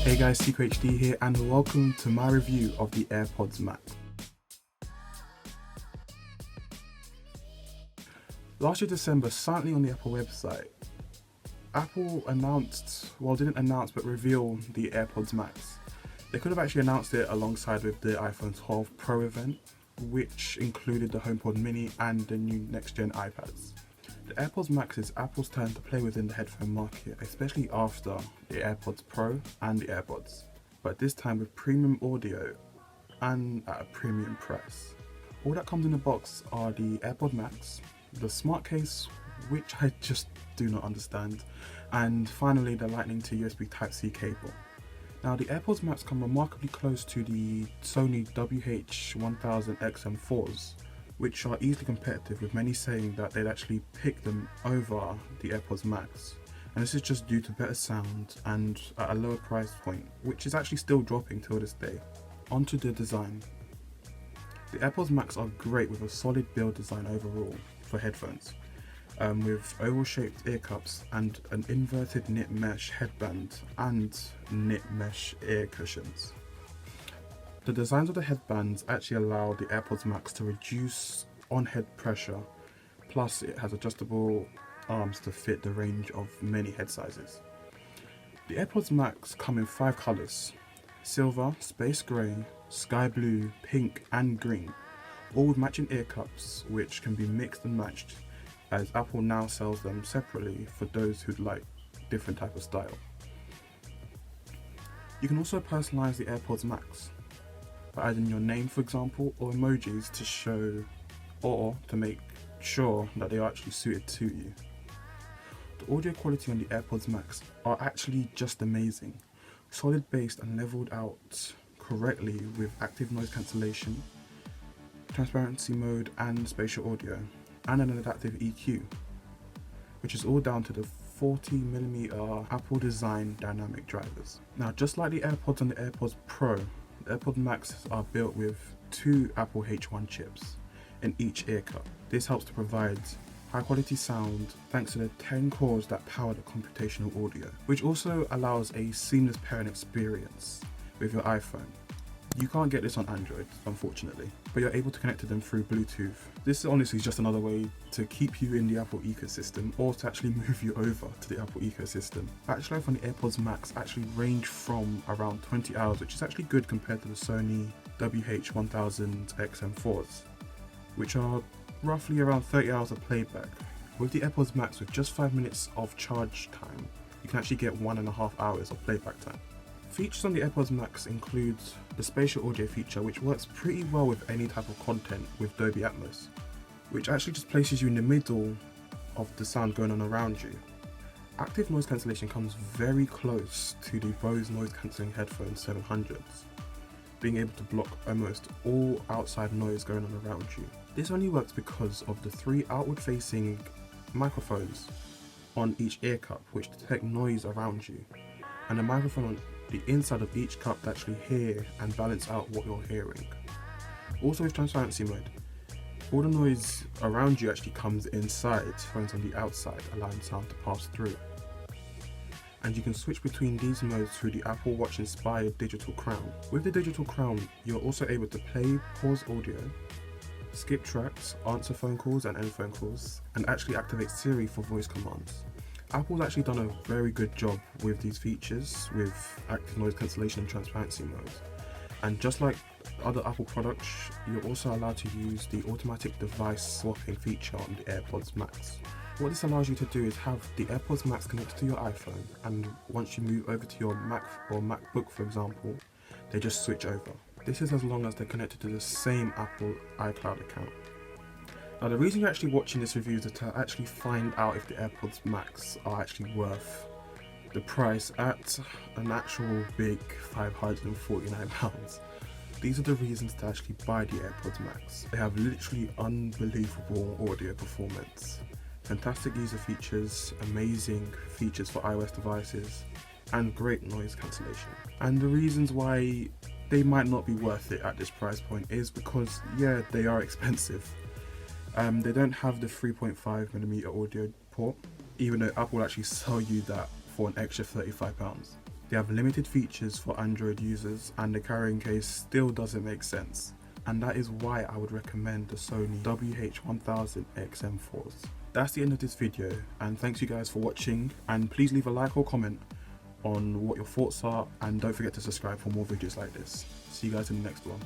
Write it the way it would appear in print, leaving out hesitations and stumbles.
Hey guys, CQHD here and welcome to my review of the AirPods Max. Last year December, silently on the Apple website, Apple didn't announce but reveal the AirPods Max. They could have actually announced it alongside with the iPhone 12 Pro event, which included the HomePod Mini and the new next-gen iPads. The AirPods Max is Apple's turn to play within the headphone market, especially after the AirPods Pro and the AirPods, but this time with premium audio and at a premium price. All that comes in the box are the AirPod Max, the smart case, which I just do not understand, and finally the Lightning to USB Type-C cable. Now the AirPods Max come remarkably close to the Sony WH-1000 XM4s, which are easily competitive, with many saying that they'd actually pick them over the AirPods Max. And this is just due to better sound and at a lower price point, which is actually still dropping till this day. Onto the design. The AirPods Max are great with a solid build design overall for headphones, with oval shaped ear cups and an inverted knit mesh headband and knit mesh ear cushions. The designs of the headbands actually allow the AirPods Max to reduce on-head pressure, plus it has adjustable arms to fit the range of many head sizes. The AirPods Max come in 5 colours: silver, space grey, sky blue, pink and green, all with matching ear cups which can be mixed and matched, as Apple now sells them separately for those who'd like different type of style. You can also personalise the AirPods Max by adding your name, for example, or emojis to show or to make sure that they are actually suited to you. The audio quality on the AirPods Max are actually just amazing. Solid based and leveled out correctly with active noise cancellation, transparency mode and spatial audio, and an adaptive EQ, which is all down to the 40mm Apple design dynamic drivers. Now, just like the AirPods and the AirPods Pro, the AirPods Max are built with 2 Apple H1 chips in each ear cup. This helps to provide high quality sound thanks to the 10 cores that power the computational audio, which also allows a seamless pairing experience with your iPhone. You can't get this on Android, unfortunately, but you're able to connect to them through Bluetooth. This honestly is just another way to keep you in the Apple ecosystem, or to actually move you over to the Apple ecosystem. Battery life on the AirPods Max actually range from around 20 hours, which is actually good compared to the Sony WH-1000 XM4s, which are roughly around 30 hours of playback. With the AirPods Max, with just 5 minutes of charge time, you can actually get 1.5 hours of playback time. Features on the AirPods Max include the spatial audio feature, which works pretty well with any type of content with Dolby Atmos, which actually just places you in the middle of the sound going on around you. Active noise cancellation comes very close to the Bose noise cancelling headphones 700s, being able to block almost all outside noise going on around you. This only works because of the 3 outward facing microphones on each ear cup, which detect noise around you, and the microphone on the inside of each cup to actually hear and balance out what you're hearing. Also with transparency mode, all the noise around you actually comes inside, phones on the outside, allowing sound to pass through. And you can switch between these modes through the Apple Watch inspired digital crown. With the digital crown, you're also able to play, pause audio, skip tracks, answer phone calls and end phone calls, and actually activate Siri for voice commands. Apple's actually done a very good job with these features with active noise cancellation and transparency modes. And just like other Apple products, you're also allowed to use the automatic device swapping feature on the AirPods Max. What this allows you to do is have the AirPods Max connected to your iPhone, and once you move over to your Mac or MacBook, for example, they just switch over. This is as long as they're connected to the same Apple iCloud account. Now, the reason you're actually watching this review is to actually find out if the AirPods Max are actually worth the price at an actual big £549. These are the reasons to actually buy the AirPods Max. They have literally unbelievable audio performance, fantastic user features, amazing features for iOS devices, and great noise cancellation. And the reasons why they might not be worth it at this price point is because, yeah, they are expensive. They don't have the 3.5mm audio port, even though Apple will actually sell you that for an extra £35. They have limited features for Android users, and the carrying case still doesn't make sense. And that is why I would recommend the Sony WH-1000 XM4s. That's the end of this video, and thanks you guys for watching, and please leave a like or comment on what your thoughts are, and don't forget to subscribe for more videos like this. See you guys in the next one.